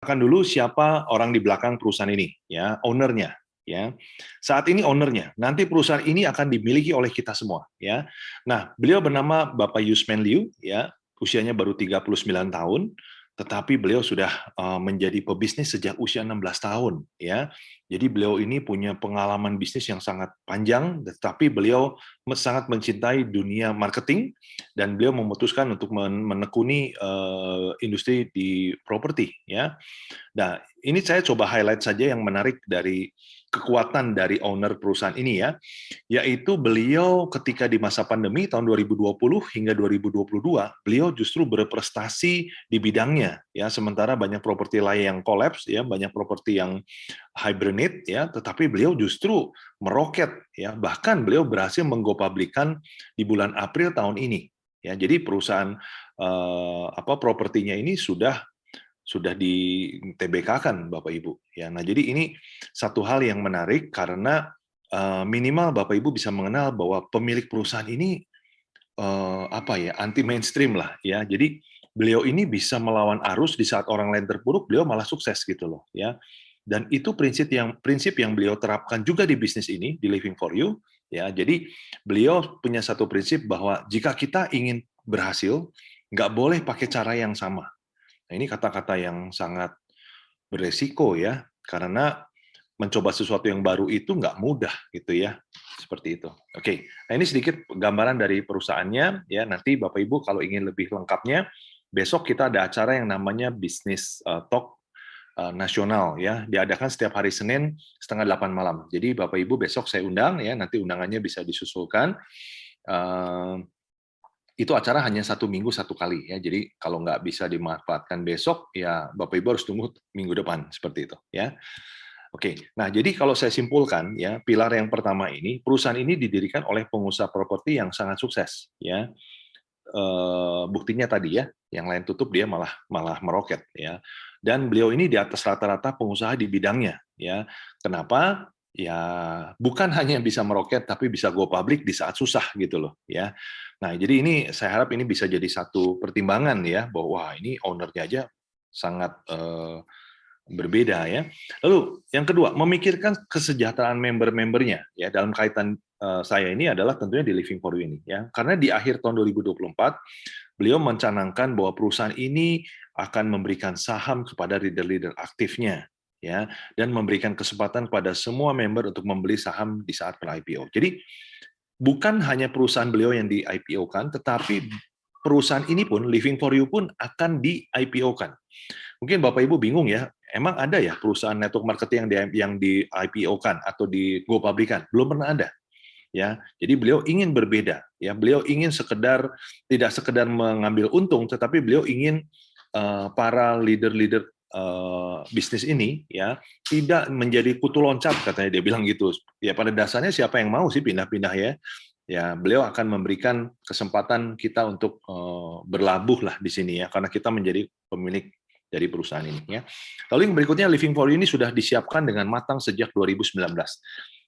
kenalkan dulu siapa orang di belakang perusahaan ini, ya, ownernya. Ya, saat ini ownernya. Nanti perusahaan ini akan dimiliki oleh kita semua. Ya, nah beliau bernama Bapak Yusman Liu. Ya, usianya baru 39 tahun, tetapi beliau sudah menjadi pebisnis sejak usia 16 tahun. Ya, jadi beliau ini punya pengalaman bisnis yang sangat panjang, tetapi beliau sangat mencintai dunia marketing dan beliau memutuskan untuk menekuni industri di properti. Ya, nah, ini saya coba highlight saja yang menarik dari kekuatan dari owner perusahaan ini ya, yaitu beliau ketika di masa pandemi tahun 2020 hingga 2022, beliau justru berprestasi di bidangnya ya, sementara banyak properti lain yang kolaps ya, banyak properti yang hibernate ya, tetapi beliau justru meroket ya, bahkan beliau berhasil menggo-publikan di bulan April tahun ini. Ya, jadi perusahaan propertinya ini sudah di TBK-kan Bapak Ibu. Ya, nah jadi ini satu hal yang menarik karena minimal Bapak Ibu bisa mengenal bahwa pemilik perusahaan ini anti mainstream lah ya. Jadi beliau ini bisa melawan arus di saat orang lain terpuruk, beliau malah sukses gitu loh ya. Dan itu prinsip yang beliau terapkan juga di bisnis ini di Living for You ya. Jadi beliau punya satu prinsip bahwa jika kita ingin berhasil, nggak boleh pakai cara yang sama. Nah, ini kata-kata yang sangat beresiko ya, karena mencoba sesuatu yang baru itu nggak mudah gitu ya, seperti itu. Oke, nah ini sedikit gambaran dari perusahaannya ya. Nanti Bapak Ibu kalau ingin lebih lengkapnya, besok kita ada acara yang namanya Business Talk nasional ya, diadakan setiap hari Senin setengah 8 malam. Jadi Bapak Ibu besok saya undang ya, nanti undangannya bisa disusulkan. Itu acara hanya 1 minggu 1 kali ya. Jadi kalau nggak bisa dimanfaatkan besok, ya Bapak Ibu harus tunggu minggu depan seperti itu ya. Oke, nah jadi kalau saya simpulkan ya, pilar yang pertama ini, perusahaan ini didirikan oleh pengusaha properti yang sangat sukses ya. Buktinya tadi ya, yang lain tutup dia malah meroket ya. Dan beliau ini di atas rata-rata pengusaha di bidangnya ya. Kenapa? Ya bukan hanya bisa meroket tapi bisa go public di saat susah gitu loh ya. Nah, jadi ini saya harap ini bisa jadi satu pertimbangan ya, bahwa wah ini ownernya aja sangat berbeda ya. Lalu yang kedua, memikirkan kesejahteraan member-membernya ya, dalam kaitan saya ini adalah tentunya di Living for You ini ya. Karena di akhir tahun 2024 beliau mencanangkan bahwa perusahaan ini akan memberikan saham kepada leader-leader aktifnya ya, dan memberikan kesempatan kepada semua member untuk membeli saham di saat per-IPO. Jadi bukan hanya perusahaan beliau yang di IPO-kan, tetapi perusahaan ini pun, Living for You pun akan di IPO-kan. Mungkin Bapak Ibu bingung ya, emang ada ya perusahaan network marketing yang di IPO-kan atau di go public-kan? Belum pernah ada. Ya, jadi beliau ingin berbeda. Ya, beliau ingin tidak sekedar mengambil untung, tetapi beliau ingin para leader-leader bisnis ini ya tidak menjadi kutu loncat, katanya dia bilang gitu. Ya pada dasarnya siapa yang mau sih pindah-pindah ya? Ya beliau akan memberikan kesempatan kita untuk berlabuh lah di sini ya, karena kita menjadi pemilik dari perusahaan ini ya. Lalu yang berikutnya, Living for You ini sudah disiapkan dengan matang sejak 2019.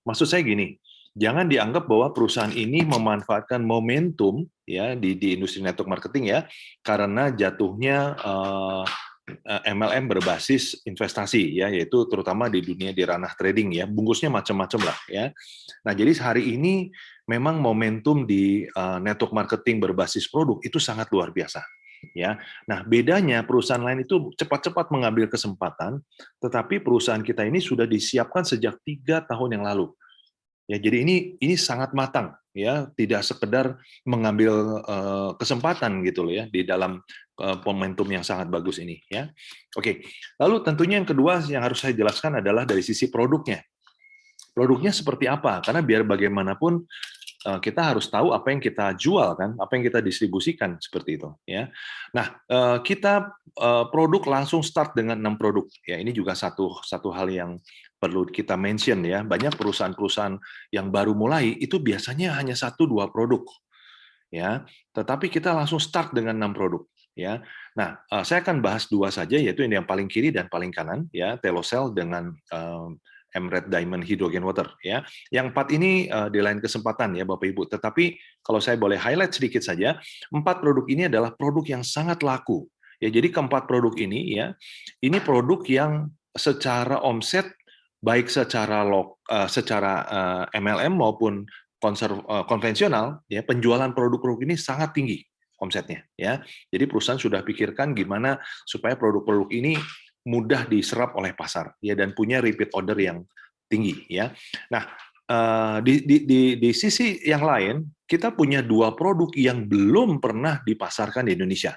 Maksud saya gini, jangan dianggap bahwa perusahaan ini memanfaatkan momentum ya di industri network marketing ya, karena jatuhnya MLM berbasis investasi ya, yaitu terutama di dunia di ranah trading ya, bungkusnya macam-macam lah ya. Nah, jadi hari ini memang momentum di network marketing berbasis produk itu sangat luar biasa ya. Nah, bedanya perusahaan lain itu cepat-cepat mengambil kesempatan, tetapi perusahaan kita ini sudah disiapkan sejak 3 tahun yang lalu. Ya, jadi ini sangat matang ya, tidak sekedar mengambil kesempatan gitu loh ya di dalam momentum yang sangat bagus ini ya. Oke. Lalu tentunya yang kedua yang harus saya jelaskan adalah dari sisi produknya. Produknya seperti apa? Karena biar bagaimanapun kita harus tahu apa yang kita jual kan, apa yang kita distribusikan seperti itu ya. Nah, kita produk langsung start dengan 6 produk. Ya, ini juga satu hal yang perlu kita mention ya. Banyak perusahaan-perusahaan yang baru mulai itu biasanya hanya 1-2 produk ya. Tetapi kita langsung start dengan 6 produk ya. Nah, saya akan bahas 2 saja, yaitu ini yang paling kiri dan paling kanan ya, Telocel dengan Emerald Diamond Hydrogen Water ya. Yang 4 ini di lain kesempatan ya Bapak Ibu. Tetapi kalau saya boleh highlight sedikit saja, 4 produk ini adalah produk yang sangat laku Ya, jadi keempat produk ini ya, ini produk yang secara omset baik secara MLM maupun konvensional ya, penjualan produk-produk ini sangat tinggi omsetnya ya. Jadi perusahaan sudah pikirkan gimana supaya produk-produk ini mudah diserap oleh pasar ya, dan punya repeat order yang tinggi ya. Nah, di sisi yang lain kita punya dua produk yang belum pernah dipasarkan di Indonesia.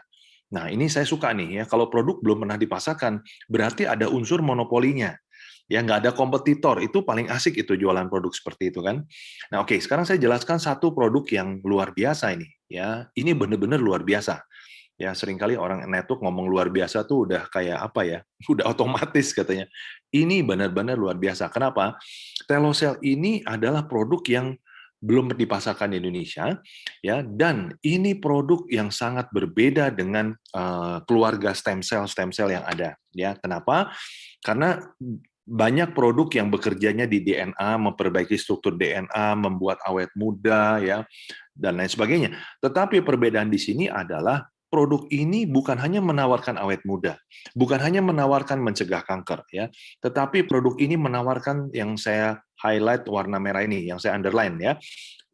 Nah, ini saya suka nih ya, kalau produk belum pernah dipasarkan, berarti ada unsur monopolinya. Ya, nggak ada kompetitor, itu paling asik itu jualan produk seperti itu kan. Nah, oke, sekarang saya jelaskan satu produk yang luar biasa ini. Ya, ini benar-benar luar biasa. Ya, seringkali orang network ngomong luar biasa tuh udah kayak apa ya, udah otomatis katanya. Ini benar-benar luar biasa. Kenapa? Telocel ini adalah produk yang belum dipasarkan di Indonesia, ya, dan ini produk yang sangat berbeda dengan keluarga stem cell yang ada. Ya, kenapa? Karena banyak produk yang bekerjanya di DNA, memperbaiki struktur DNA, membuat awet muda, ya, dan lain sebagainya. Tetapi perbedaan di sini adalah produk ini bukan hanya menawarkan awet muda, bukan hanya menawarkan mencegah kanker, ya, tetapi produk ini menawarkan yang saya highlight warna merah ini, yang saya underline ya.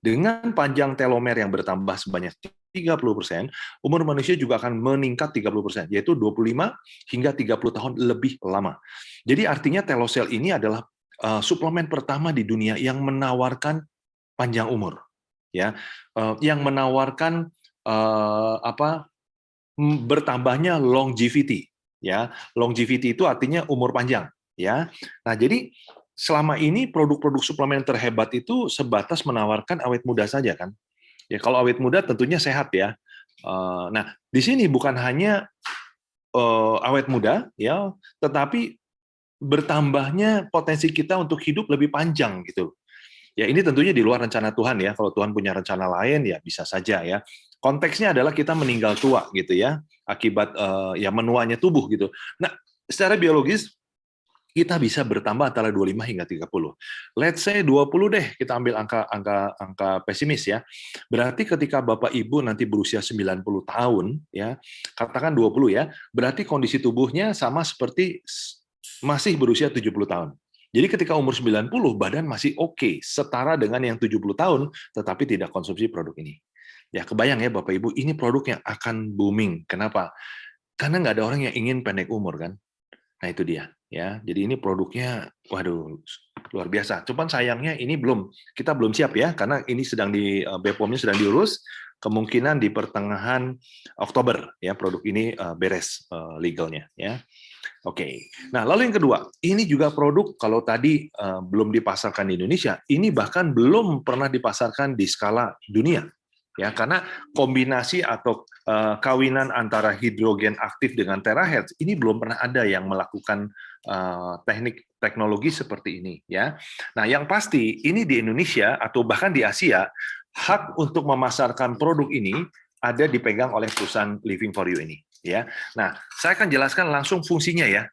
Dengan panjang telomer yang bertambah sebanyak 30%, umur manusia juga akan meningkat 30%, yaitu 25 hingga 30 tahun lebih lama. Jadi artinya telocel ini adalah suplemen pertama di dunia yang menawarkan panjang umur, ya, yang menawarkan bertambahnya longevity, ya. Longevity itu artinya umur panjang, ya. Nah, jadi selama ini produk-produk suplemen terhebat itu sebatas menawarkan awet muda saja kan. Ya, kalau awet muda tentunya sehat ya. Nah, di sini bukan hanya awet muda ya, tetapi bertambahnya potensi kita untuk hidup lebih panjang gitu. Ya, ini tentunya di luar rencana Tuhan ya. Kalau Tuhan punya rencana lain ya bisa saja ya. Konteksnya adalah kita meninggal tua gitu ya, akibat ya menuanya tubuh gitu. Nah, secara biologis kita bisa bertambah antara 25 hingga 30. Let's say 20 deh, kita ambil angka pesimis ya. Berarti ketika Bapak Ibu nanti berusia 90 tahun ya, katakan 20 ya, berarti kondisi tubuhnya sama seperti masih berusia 70 tahun. Jadi ketika umur 90, badan masih oke, setara dengan yang 70 tahun, tetapi tidak konsumsi produk ini. Ya, kebayang ya Bapak Ibu, ini produk yang akan booming. Kenapa? Karena nggak ada orang yang ingin pendek umur kan. Nah itu dia ya. Jadi ini produknya, waduh, luar biasa. Cuman sayangnya ini kita belum siap ya, karena ini sedang di BPOM-nya sedang diurus. Kemungkinan di pertengahan Oktober ya produk ini beres legalnya ya. Oke. Nah, lalu yang kedua, ini juga produk kalau tadi belum dipasarkan di Indonesia, ini bahkan belum pernah dipasarkan di skala dunia. Ya, karena kombinasi atau kawinan antara hidrogen aktif dengan terahertz ini belum pernah ada yang melakukan teknik teknologi seperti ini ya. Nah, yang pasti ini di Indonesia atau bahkan di Asia, hak untuk memasarkan produk ini ada dipegang oleh perusahaan Living for You ini ya. Nah, saya akan jelaskan langsung fungsinya ya.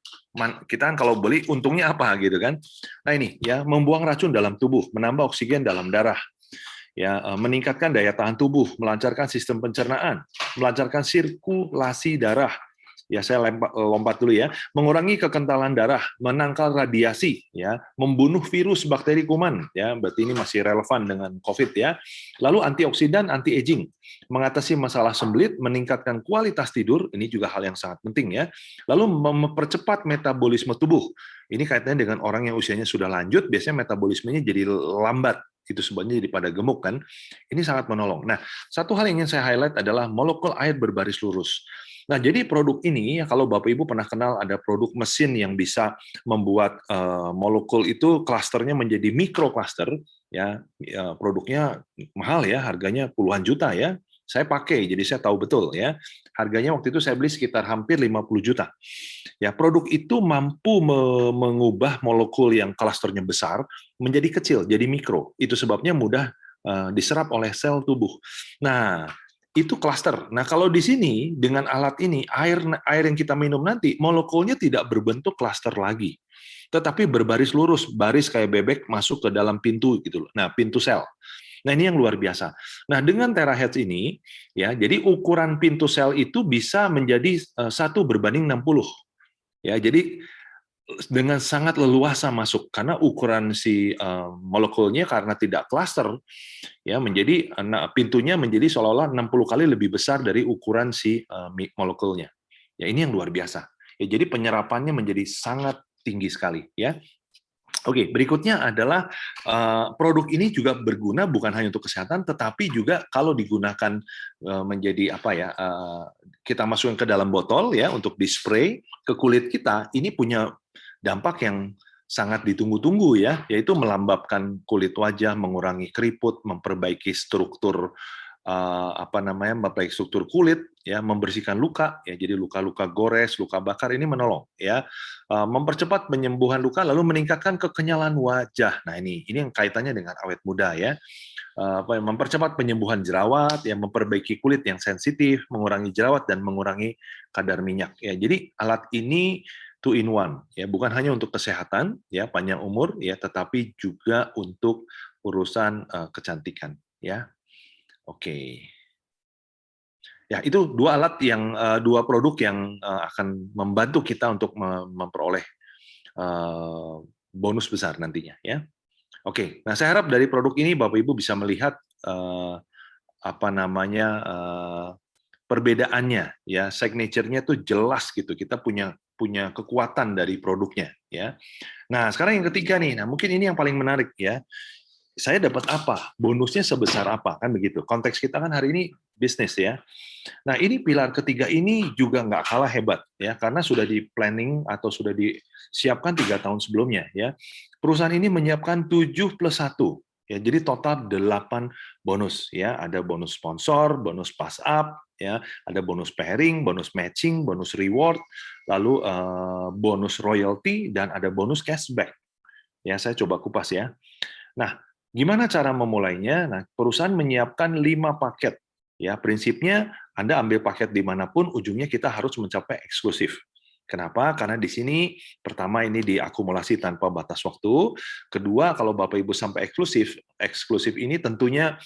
Kita kan kalau beli untungnya apa gitu kan. Nah, ini ya, membuang racun dalam tubuh, menambah oksigen dalam darah. Ya, meningkatkan daya tahan tubuh, melancarkan sistem pencernaan, melancarkan sirkulasi darah. Ya, saya lompat dulu ya. Mengurangi kekentalan darah, menangkal radiasi, ya, membunuh virus, bakteri, kuman, ya. Berarti ini masih relevan dengan COVID ya. Lalu antioksidan, anti-aging, mengatasi masalah sembelit, meningkatkan kualitas tidur, ini juga hal yang sangat penting ya. Lalu mempercepat metabolisme tubuh. Ini kaitannya dengan orang yang usianya sudah lanjut, biasanya metabolismenya jadi lambat. Itu sebabnya jadi pada gemuk kan. Ini sangat menolong. Nah, satu hal yang ingin saya highlight adalah molekul air berbaris lurus. Nah, jadi produk ini, kalau Bapak Ibu pernah kenal ada produk mesin yang bisa membuat molekul itu klasternya menjadi mikrokluster, ya, produknya mahal ya, harganya puluhan juta ya. Saya pakai, jadi saya tahu betul ya. Harganya waktu itu saya beli sekitar hampir 50 juta. Ya, produk itu mampu mengubah molekul yang klasternya besar menjadi kecil, jadi mikro. Itu sebabnya mudah diserap oleh sel tubuh. Nah, itu klaster. Nah, kalau di sini dengan alat ini air yang kita minum nanti molekulnya tidak berbentuk klaster lagi, tetapi berbaris lurus, baris kayak bebek masuk ke dalam pintu gitu loh. Nah, pintu sel. Nah, ini yang luar biasa. Nah, dengan terahertz ini, ya, jadi ukuran pintu sel itu bisa menjadi 1:60. Ya, jadi dengan sangat leluasa masuk karena ukuran si molekulnya karena tidak cluster, ya menjadi pintunya menjadi seolah-olah 60 kali lebih besar dari ukuran si molekulnya. Ya, ini yang luar biasa. Ya, jadi penyerapannya menjadi sangat tinggi sekali, ya. Oke, berikutnya adalah produk ini juga berguna bukan hanya untuk kesehatan, tetapi juga kalau digunakan menjadi apa ya, kita masukkan ke dalam botol ya untuk di-spray ke kulit kita, ini punya dampak yang sangat ditunggu-tunggu ya, yaitu melembabkan kulit wajah, mengurangi keriput, memperbaiki struktur apa namanya, memperbaiki struktur kulit, ya, membersihkan luka, ya, jadi luka-luka gores, luka bakar ini menolong, ya, mempercepat penyembuhan luka, lalu meningkatkan kekenyalan wajah. Nah ini yang kaitannya dengan awet muda ya. Mempercepat penyembuhan jerawat, yang memperbaiki kulit yang sensitif, mengurangi jerawat dan mengurangi kadar minyak. Ya, jadi alat ini two in one, ya, bukan hanya untuk kesehatan, ya, panjang umur, ya, tetapi juga untuk urusan kecantikan, ya. Oke. Ya, itu dua produk yang akan membantu kita untuk memperoleh bonus besar nantinya, ya. Oke, nah saya harap dari produk ini Bapak Ibu bisa melihat apa namanya perbedaannya, ya, signature-nya tuh jelas gitu. Kita punya kekuatan dari produknya, ya. Nah, sekarang yang ketiga nih. Nah, mungkin ini yang paling menarik ya. Saya dapat apa? Bonusnya sebesar apa? Kan begitu. Konteks kita kan hari ini bisnis ya. Nah, ini pilar ketiga ini juga nggak kalah hebat ya, karena sudah di planning atau sudah disiapkan 3 tahun sebelumnya ya. Perusahaan ini menyiapkan 7+1 ya, jadi total 8 bonus ya. Ada bonus sponsor, bonus pass up ya, ada bonus pairing, bonus matching, bonus reward, lalu bonus royalty dan ada bonus cashback. Ya, saya coba kupas ya. Nah, gimana cara memulainya? Nah, perusahaan menyiapkan 5 paket. Ya, prinsipnya Anda ambil paket dimanapun, ujungnya kita harus mencapai eksklusif. Kenapa? Karena di sini pertama ini diakumulasi tanpa batas waktu. Kedua, kalau Bapak Ibu sampai eksklusif, eksklusif ini tentunya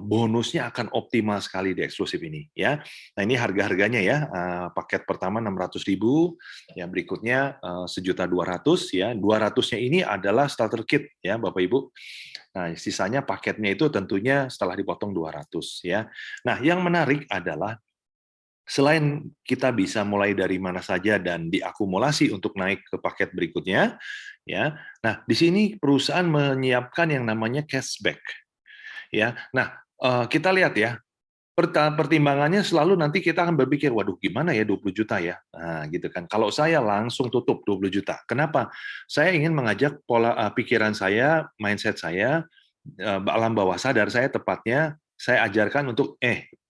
bonusnya akan optimal sekali di eksklusif ini ya. Nah, ini harga-harganya ya. Paket pertama 600.000, yang berikutnya 1.200.000 ya. 200-nya ini adalah starter kit ya Bapak Ibu. Nah, sisanya paketnya itu tentunya setelah dipotong 200 ya. Nah, yang menarik adalah selain kita bisa mulai dari mana saja dan diakumulasi untuk naik ke paket berikutnya ya. Nah, di sini perusahaan menyiapkan yang namanya cashback. Ya, nah kita lihat ya, pertimbangannya selalu nanti kita akan berpikir, waduh gimana ya 20 juta ya, nah gitu kan. Kalau saya langsung tutup 20 juta, kenapa? Saya ingin mengajak pola pikiran saya, mindset saya, alam bawah sadar saya tepatnya, saya ajarkan untuk,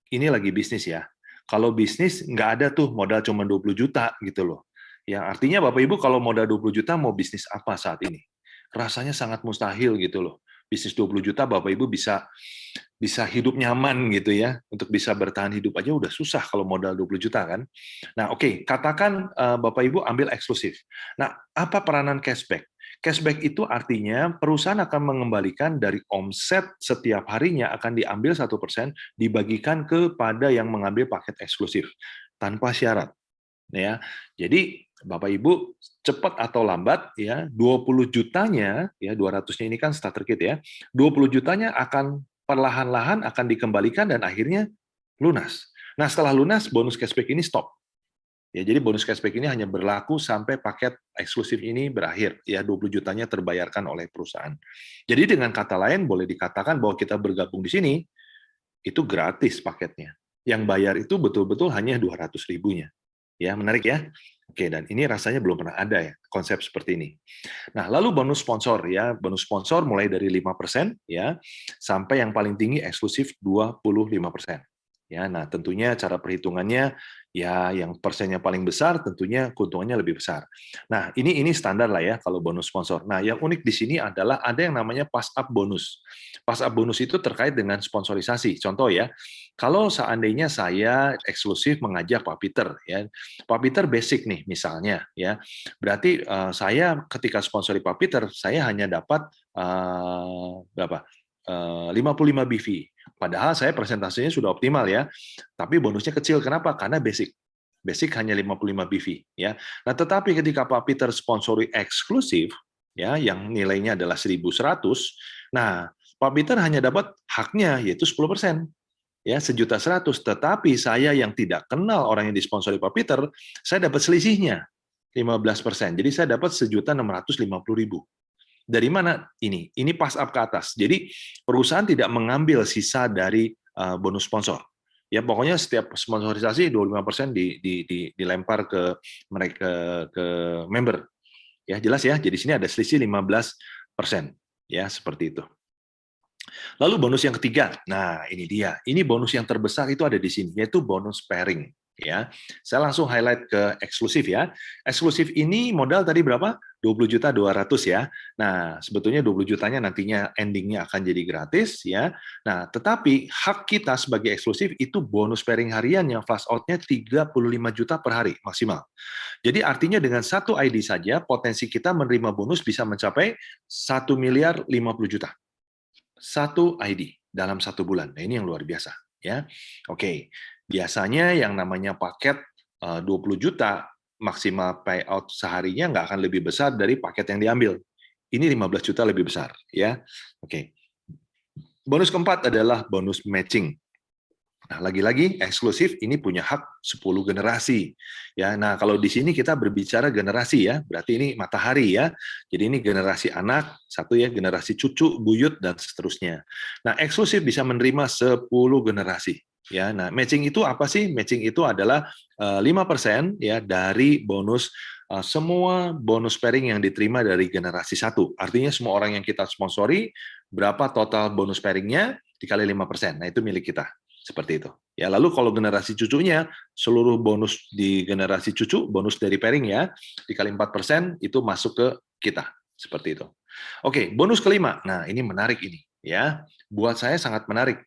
ini lagi bisnis ya. Kalau bisnis nggak ada tuh modal cuma 20 juta gitu loh. Ya artinya Bapak Ibu kalau modal 20 juta mau bisnis apa saat ini? Rasanya sangat mustahil gitu loh. Bisnis 20 juta Bapak Ibu bisa bisa hidup nyaman gitu ya, untuk bisa bertahan hidup aja udah susah kalau modal 20 juta kan. Nah, oke, katakan Bapak Ibu ambil eksklusif. Nah, apa peranan cashback? Cashback itu artinya perusahaan akan mengembalikan dari omset setiap harinya akan diambil 1% dibagikan kepada yang mengambil paket eksklusif tanpa syarat ya. Jadi Bapak Ibu cepat atau lambat ya 20 jutanya ya 200-nya ini kan starter kit ya. 20 jutanya akan perlahan-lahan akan dikembalikan dan akhirnya lunas. Nah, setelah lunas bonus cashback ini stop. Ya, jadi bonus cashback ini hanya berlaku sampai paket eksklusif ini berakhir. Ya, 20 jutanya terbayarkan oleh perusahaan. Jadi dengan kata lain boleh dikatakan bahwa kita bergabung di sini itu gratis paketnya. Yang bayar itu betul-betul hanya 200 ribunya. Ya, menarik ya. Oke, dan ini rasanya belum pernah ada ya konsep seperti ini. Nah, lalu bonus sponsor ya, bonus sponsor mulai dari 5% ya sampai yang paling tinggi eksklusif 25%. Ya, nah tentunya cara perhitungannya ya yang persennya paling besar tentunya keuntungannya lebih besar. Nah, ini standar lah ya kalau bonus sponsor. Nah, yang unik di sini adalah ada yang namanya pass up bonus. Pass up bonus itu terkait dengan sponsorisasi. Contoh ya, kalau seandainya saya eksklusif mengajak Pak Peter ya. Pak Peter basic nih misalnya ya. Berarti saya ketika sponsori Pak Peter, saya hanya dapat berapa? 55 BV. Padahal saya presentasinya sudah optimal ya, tapi bonusnya kecil. Kenapa? Karena basic. Basic hanya 55 BV ya. Nah, tetapi ketika Pak Peter sponsori eksklusif ya yang nilainya adalah 1.100, nah Pak Peter hanya dapat haknya yaitu 10%. Ya, 1.100.000, tetapi saya yang tidak kenal orang yang disponsori Pak Peter, saya dapat selisihnya 15%. Jadi saya dapat 1.650.000. Dari mana ini? Ini pass up ke atas. Jadi perusahaan tidak mengambil sisa dari bonus sponsor. Ya pokoknya setiap sponsorisasi 25% dilempar ke mereka ke member. Ya jelas ya. Jadi sini ada selisih 15%. Ya seperti itu. Lalu bonus yang ketiga. Nah, ini dia. Ini bonus yang terbesar itu ada di sini, yaitu bonus pairing. Ya, saya langsung highlight ke eksklusif ya. Eksklusif ini modal tadi berapa? 20.200.000 ya. Nah, sebetulnya 20 jutanya nantinya endingnya akan jadi gratis ya. Nah, tetapi hak kita sebagai eksklusif itu bonus pairing harian yang flash out-nya 35 juta per hari maksimal. Jadi artinya dengan satu ID saja potensi kita menerima bonus bisa mencapai 1.050.000.000. Satu ID dalam 1 bulan. Nah, ini yang luar biasa ya. Oke. Biasanya yang namanya paket 20 juta maksimal payout seharinya nggak akan lebih besar dari paket yang diambil. Ini 15 juta lebih besar ya. Oke. Bonus keempat adalah bonus matching. Nah, lagi-lagi eksklusif ini punya hak 10 generasi. Ya, nah kalau di sini kita berbicara generasi ya, berarti ini matahari ya. Jadi ini generasi anak, satu ya, generasi cucu, buyut dan seterusnya. Nah, eksklusif bisa menerima 10 generasi. Ya, nah matching itu apa sih? Matching itu adalah 5% ya dari bonus semua bonus pairing yang diterima dari generasi 1. Artinya semua orang yang kita sponsori, berapa total bonus pairingnya dikali 5%. Nah, itu milik kita. Seperti itu. Ya, lalu kalau generasi cucunya, seluruh bonus di generasi cucu, bonus dari pairing ya, dikali 4% itu masuk ke kita. Seperti itu. Oke, bonus kelima. Nah, ini menarik ini ya. Buat saya sangat menarik.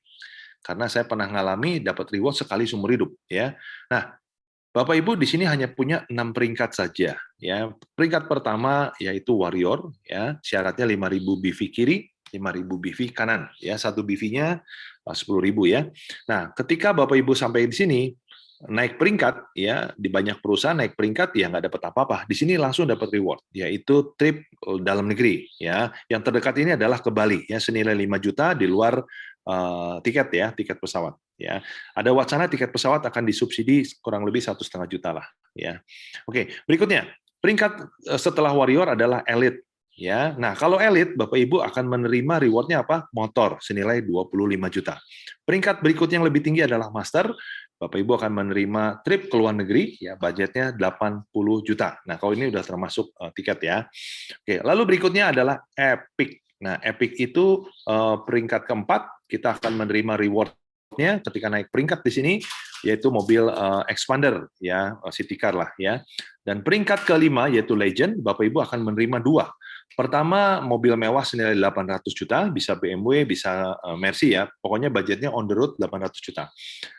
Karena saya pernah ngalami dapat reward sekali seumur hidup ya. Nah, Bapak Ibu di sini hanya punya 6 peringkat saja ya. Peringkat pertama yaitu warrior ya, syaratnya 5.000 BV kiri, 5.000 BV kanan ya, satu BV-nya 10.000 ya. Nah, ketika Bapak Ibu sampai di sini naik peringkat ya, di banyak perusahaan naik peringkat ya nggak dapat apa-apa. Di sini langsung dapat reward yaitu trip dalam negeri ya. Yang terdekat ini adalah ke Bali ya, senilai 5 juta di luar tiket ya, tiket pesawat ya. Ada wacana tiket pesawat akan disubsidi kurang lebih 1,5 juta lah ya. Oke, berikutnya peringkat setelah warrior adalah elite ya. Nah, kalau elite Bapak Ibu akan menerima rewardnya apa? Motor senilai 25 juta. Peringkat berikutnya yang lebih tinggi adalah master. Bapak Ibu akan menerima trip ke luar negeri ya, budgetnya 80 juta. Nah, kalau ini udah termasuk tiket ya. Oke, lalu berikutnya adalah epic. Nah, epic itu peringkat keempat, kita akan menerima reward-nya ketika naik peringkat di sini, yaitu mobil expander ya, city car lah ya. Dan peringkat kelima yaitu legend, Bapak Ibu akan menerima 2. Pertama, mobil mewah senilai 800 juta, bisa BMW, bisa Mercy ya. Pokoknya budgetnya on the road 800 juta.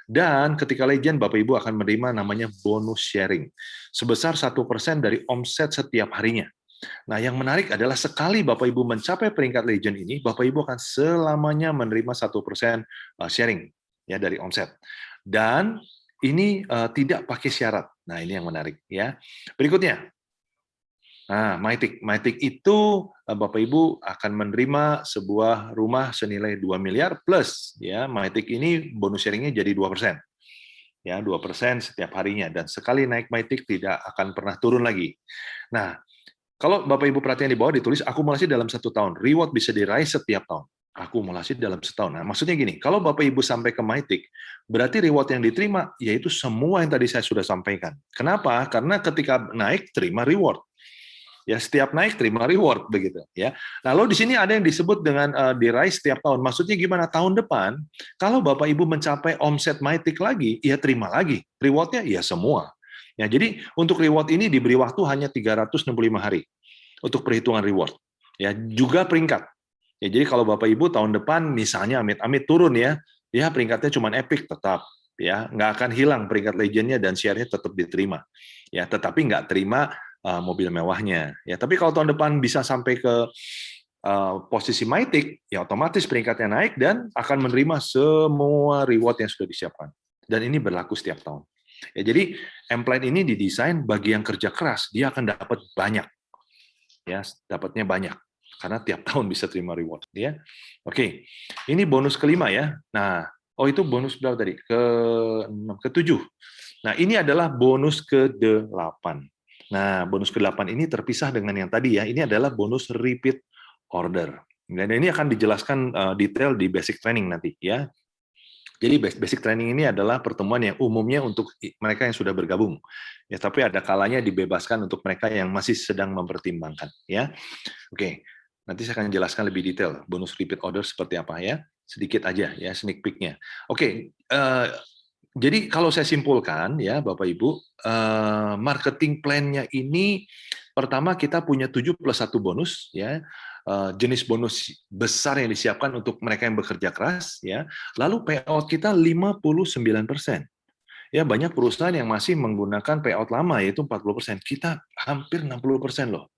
Dan ketika legend, Bapak Ibu akan menerima namanya bonus sharing sebesar 1% dari omset setiap harinya. Nah, yang menarik adalah sekali Bapak Ibu mencapai peringkat legend ini, Bapak Ibu akan selamanya menerima 1% sharing ya dari omset. Dan ini tidak pakai syarat. Nah, ini yang menarik ya. Berikutnya. Nah, Mythic itu Bapak Ibu akan menerima sebuah rumah senilai 2 miliar plus ya, Mythic ini bonus sharing-nya jadi 2%. Ya, 2% setiap harinya dan sekali naik Mythic tidak akan pernah turun lagi. Nah, kalau Bapak Ibu perhatian di bawah ditulis akumulasi dalam 1 tahun, reward bisa diraih setiap tahun. Akumulasi dalam setahun. Nah, maksudnya gini, kalau Bapak Ibu sampai ke Mythic, berarti reward yang diterima yaitu semua yang tadi saya sudah sampaikan. Kenapa? Karena ketika naik terima reward. Ya, setiap naik terima reward begitu ya. Lalu di sini ada yang disebut dengan diraih setiap tahun. Maksudnya gimana? Tahun depan kalau Bapak Ibu mencapai omset Mythic lagi, ya terima lagi. Rewardnya ya semua. Ya, jadi untuk reward ini diberi waktu hanya 365 hari untuk perhitungan reward. Ya, juga peringkat. Ya, jadi kalau Bapak Ibu tahun depan misalnya amit-amit turun ya peringkatnya cuma epic tetap ya, nggak akan hilang peringkat legendnya dan share-nya tetap diterima. Ya, tetapi nggak terima mobil mewahnya. Ya, tapi kalau tahun depan bisa sampai ke posisi MyTick, ya otomatis peringkatnya naik dan akan menerima semua reward yang sudah disiapkan. Dan ini berlaku setiap tahun. Ya, jadi M-Plan ini didesain bagi yang kerja keras, dia akan dapat banyak. Ya, dapatnya banyak. Karena tiap tahun bisa terima reward. Ya. Oke, ini bonus kelima ya. Nah, itu bonus berapa tadi? Ke-7. Nah, ini adalah bonus ke-8. Nah, bonus ke-8 ini terpisah dengan yang tadi ya. Ini adalah bonus repeat order. Dan ini akan dijelaskan detail di basic training nanti ya. Jadi basic training ini adalah pertemuan yang umumnya untuk mereka yang sudah bergabung. Ya, tapi ada kalanya dibebaskan untuk mereka yang masih sedang mempertimbangkan ya. Oke. Nanti saya akan jelaskan lebih detail bonus repeat order seperti apa ya. Sedikit aja ya sneak peek-nya. Oke, jadi kalau saya simpulkan ya Bapak Ibu, marketing plan-nya ini pertama kita punya 7+1 bonus ya. Jenis bonus besar yang disiapkan untuk mereka yang bekerja keras ya. Lalu payout kita 59%. Ya, banyak perusahaan yang masih menggunakan payout lama yaitu 40%. Kita hampir 60% loh.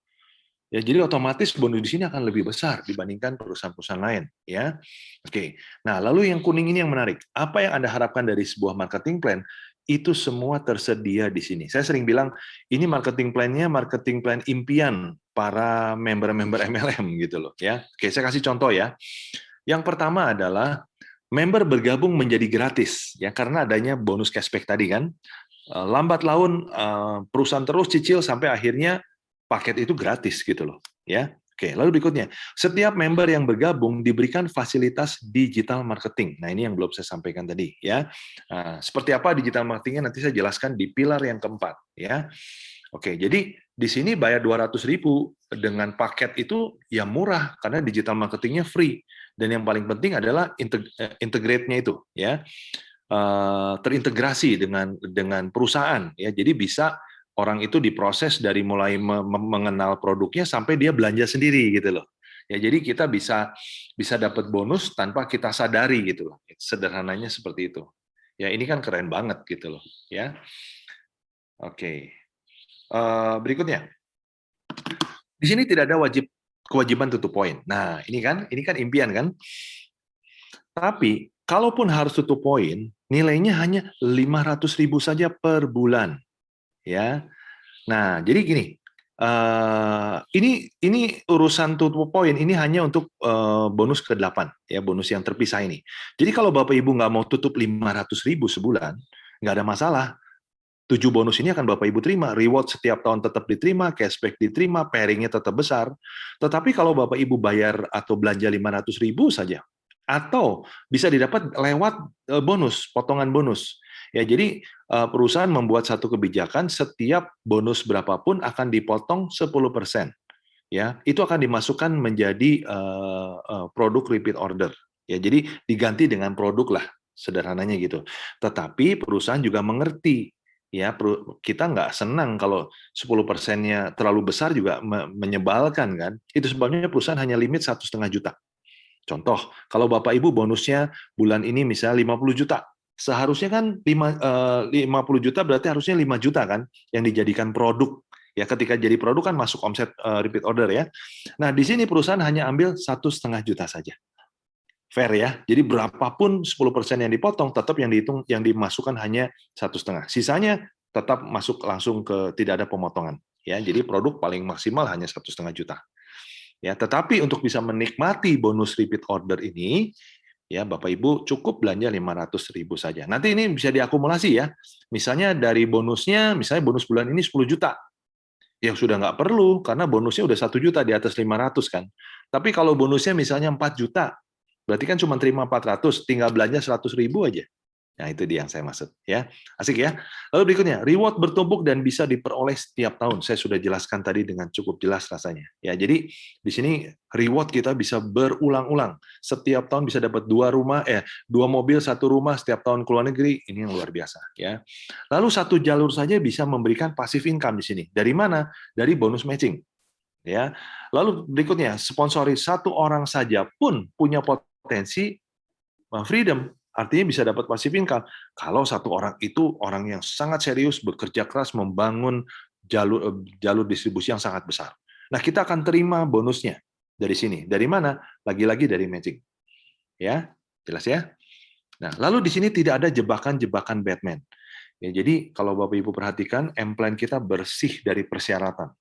Ya, jadi otomatis bonus di sini akan lebih besar dibandingkan perusahaan-perusahaan lain, ya. Oke. Nah, lalu yang kuning ini yang menarik. Apa yang Anda harapkan dari sebuah marketing plan? Itu semua tersedia di sini. Saya sering bilang, ini marketing plan-nya marketing plan impian para member-member MLM gitu loh, ya. Oke, saya kasih contoh ya. Yang pertama adalah member bergabung menjadi gratis, ya, karena adanya bonus cashback tadi kan. Lambat laun perusahaan terus cicil sampai akhirnya paket itu gratis gitu loh, ya. Oke, lalu berikutnya, setiap member yang bergabung diberikan fasilitas digital marketing. Nah, ini yang belum saya sampaikan tadi, ya. Nah, seperti apa digital marketingnya nanti saya jelaskan di pilar yang keempat, ya. Oke, jadi di sini bayar 200.000 dengan paket itu ya murah karena digital marketingnya free. Dan yang paling penting adalah integrate-nya itu, ya. Terintegrasi dengan perusahaan, ya. Jadi bisa orang itu diproses dari mulai mengenal produknya sampai dia belanja sendiri gitu loh. Ya, jadi kita bisa dapat bonus tanpa kita sadari gitu loh. Sederhananya seperti itu. Ya, ini kan keren banget gitu loh, ya. Oke. Berikutnya. Di sini tidak ada kewajiban tutup poin. Nah, ini kan impian kan? Tapi kalaupun harus tutup poin, nilainya hanya 500.000 saja per bulan. Ya. Nah, jadi gini, ini urusan tutup poin ini hanya untuk bonus ke-8 ya, bonus yang terpisah ini. Jadi kalau Bapak Ibu nggak mau tutup 500.000 sebulan, nggak ada masalah. 7 bonus ini akan Bapak Ibu terima, reward setiap tahun tetap diterima, cashback diterima, pairing-nya tetap besar. Tetapi kalau Bapak Ibu bayar atau belanja 500.000 saja, atau bisa didapat lewat bonus, potongan bonus. Ya, jadi perusahaan membuat satu kebijakan setiap bonus berapapun akan dipotong 10%. Ya, itu akan dimasukkan menjadi produk repeat order. Ya, jadi diganti dengan produk lah, sederhananya gitu. Tetapi perusahaan juga mengerti, ya kita nggak senang kalau 10%-nya terlalu besar juga menyebalkan kan. Itu sebabnya perusahaan hanya limit 1,5 juta. Contoh, kalau Bapak Ibu bonusnya bulan ini misalnya 50 juta, seharusnya kan 50 juta berarti harusnya 5 juta kan yang dijadikan produk. Ya, ketika jadi produk kan masuk omset repeat order ya. Nah, di sini perusahaan hanya ambil 1,5 juta saja. Fair ya. Jadi berapapun 10% yang dipotong, tetap yang dihitung, yang dimasukkan hanya 1,5. Sisanya tetap masuk langsung ke tidak ada pemotongan. Ya, jadi produk paling maksimal hanya 1,5 juta. Ya, tetapi untuk bisa menikmati bonus repeat order ini, ya Bapak Ibu cukup belanja 500.000 saja. Nanti ini bisa diakumulasi ya. Misalnya dari bonusnya, misalnya bonus bulan ini 10 juta. Ya sudah nggak perlu, karena bonusnya udah 1 juta di atas 500 kan. Tapi kalau bonusnya misalnya 4 juta, berarti kan cuma terima 400, tinggal belanja 100.000 aja. Nah, itu dia yang saya maksud ya. Asik ya. Lalu berikutnya, reward bertumpuk dan bisa diperoleh setiap tahun. Saya sudah jelaskan tadi dengan cukup jelas rasanya. Ya, jadi di sini reward kita bisa berulang-ulang. Setiap tahun bisa dapat 2 mobil, 1 rumah setiap tahun ke luar negeri. Ini yang luar biasa ya. Lalu satu jalur saja bisa memberikan passive income di sini. Dari mana? Dari bonus matching. Ya. Lalu berikutnya, sponsori 1 orang saja pun punya potensi freedom. Artinya bisa dapat passive income. Kalau 1 orang itu orang yang sangat serius, bekerja keras, membangun jalur distribusi yang sangat besar. Nah, kita akan terima bonusnya. Dari sini. Dari mana? Lagi-lagi dari matching. Ya, jelas ya? Nah, lalu di sini tidak ada jebakan-jebakan Batman. Ya, jadi kalau Bapak Ibu perhatikan, M-plan kita bersih dari persyaratan.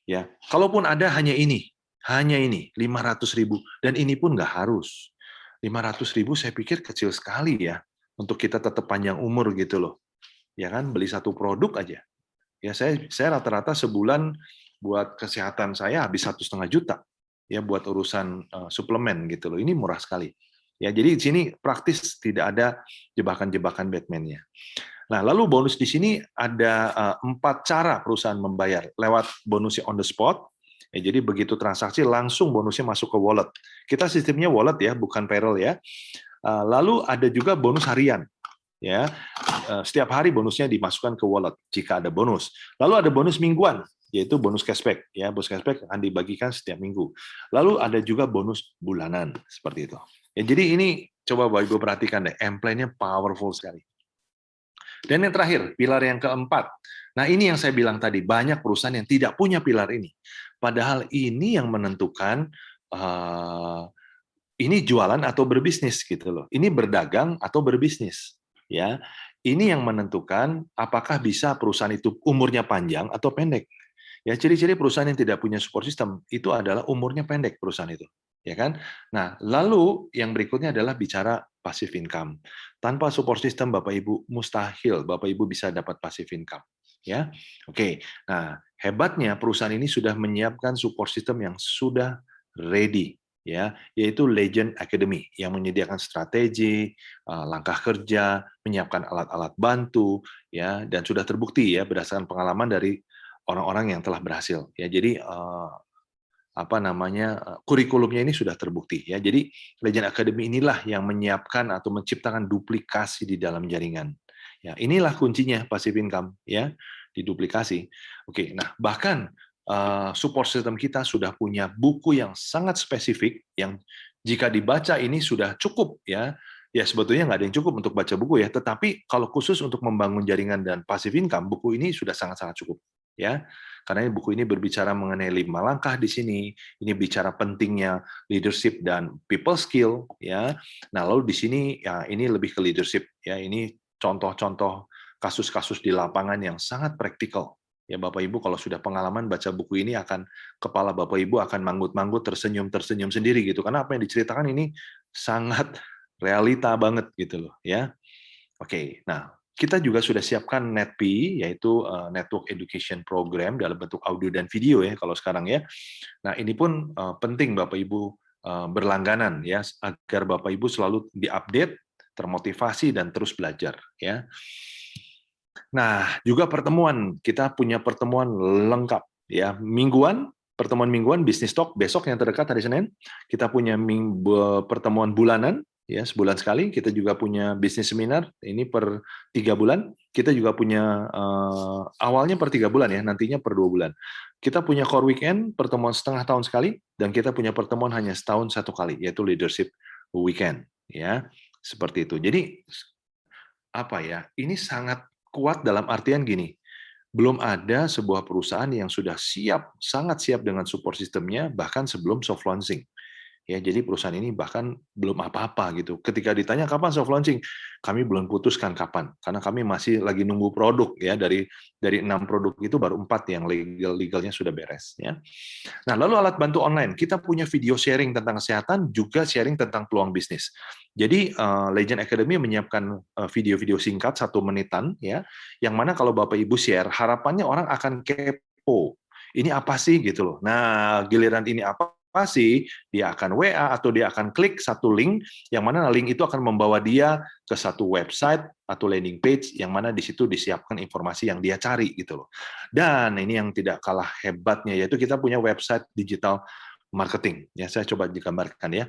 Ya, kalaupun ada hanya ini 500.000, dan ini pun nggak harus. 500.000 saya pikir kecil sekali ya untuk kita tetap panjang umur gitu loh. Ya kan, beli satu produk aja. Ya saya rata-rata sebulan buat kesehatan saya habis 1,5 juta ya buat urusan suplemen gitu loh. Ini murah sekali. Ya, jadi di sini praktis tidak ada jebakan-jebakan Batman-nya. Nah, lalu bonus di sini ada 4 cara perusahaan membayar lewat bonusnya on the spot. Ya, jadi begitu transaksi langsung bonusnya masuk ke wallet. Kita sistemnya wallet ya, bukan payroll ya. Lalu ada juga bonus harian. Ya, setiap hari bonusnya dimasukkan ke wallet jika ada bonus. Lalu ada bonus mingguan, yaitu bonus cashback. Ya, bonus cashback akan dibagikan setiap minggu. Lalu ada juga bonus bulanan seperti itu. Ya, jadi ini coba Bapak Ibu perhatikan deh, M-plan-nya powerful sekali. Dan yang terakhir, pilar yang keempat. Nah, ini yang saya bilang tadi, banyak perusahaan yang tidak punya pilar ini. Padahal ini yang menentukan ini jualan atau berbisnis gitu loh. Ini berdagang atau berbisnis. Ya, ini yang menentukan apakah bisa perusahaan itu umurnya panjang atau pendek. Ya, ciri-ciri perusahaan yang tidak punya support system itu adalah umurnya pendek perusahaan itu, ya kan? Nah, lalu yang berikutnya adalah bicara passive income. Tanpa support system Bapak Ibu mustahil Bapak Ibu bisa dapat passive income, ya. Oke. Nah, hebatnya perusahaan ini sudah menyiapkan support system yang sudah ready, ya, yaitu Legend Academy yang menyediakan strategi, langkah kerja, menyiapkan alat-alat bantu, ya, dan sudah terbukti ya berdasarkan pengalaman dari orang-orang yang telah berhasil. Ya, jadi kurikulumnya ini sudah terbukti ya. Jadi Legend Academy inilah yang menyiapkan atau menciptakan duplikasi di dalam jaringan. Ya, inilah kuncinya passive income ya, diduplikasi. Oke, nah bahkan support system kita sudah punya buku yang sangat spesifik yang jika dibaca ini sudah cukup ya. Ya sebetulnya nggak ada yang cukup untuk baca buku ya, tetapi kalau khusus untuk membangun jaringan dan passive income, buku ini sudah sangat-sangat cukup ya. Karena buku ini berbicara mengenai 5 langkah di sini, ini bicara pentingnya leadership dan people skill ya. Nah, lalu di sini ya ini lebih ke leadership ya. Ini contoh-contoh kasus-kasus di lapangan yang sangat praktikal. Ya Bapak Ibu kalau sudah pengalaman baca buku ini akan kepala Bapak Ibu akan manggut-manggut tersenyum-tersenyum sendiri gitu. Karena apa yang diceritakan ini sangat realita banget gitu loh ya. Oke, nah kita juga sudah siapkan NETP, yaitu Network Education Program dalam bentuk audio dan video ya kalau sekarang ya. Nah ini pun penting Bapak Ibu berlangganan ya agar Bapak Ibu selalu diupdate, termotivasi dan terus belajar ya. Nah juga pertemuan, kita punya pertemuan lengkap ya mingguan. Pertemuan mingguan bisnis talk besok yang terdekat hari Senin. Kita punya pertemuan bulanan ya sebulan sekali. Kita juga punya bisnis seminar ini per 3 bulan. Kita juga punya awalnya per 3 bulan ya, nantinya per 2 bulan. Kita punya core weekend pertemuan setengah tahun sekali dan kita punya pertemuan hanya setahun satu kali yaitu leadership weekend ya seperti itu. Jadi apa ya? Ini sangat kuat dalam artian gini. Belum ada sebuah perusahaan yang sudah siap, sangat siap dengan support sistemnya bahkan sebelum soft launching. Ya, jadi perusahaan ini bahkan belum apa-apa gitu. Ketika ditanya kapan soft launching, kami belum putuskan kapan, karena kami masih lagi nunggu produk ya dari 6 produk itu baru 4 yang legalnya sudah beres ya. Nah, lalu alat bantu online, kita punya video sharing tentang kesehatan, juga sharing tentang peluang bisnis. Jadi Legend Academy menyiapkan video-video singkat 1 menitan ya, yang mana kalau Bapak Ibu share, harapannya orang akan kepo. Ini apa sih gitu loh. Nah, giliran ini apa sih, dia akan WA atau dia akan klik satu link yang mana link itu akan membawa dia ke satu website atau landing page yang mana di situ disiapkan informasi yang dia cari gitu loh. Dan ini yang tidak kalah hebatnya yaitu kita punya website digital marketing. Ya, saya coba digambarkan ya.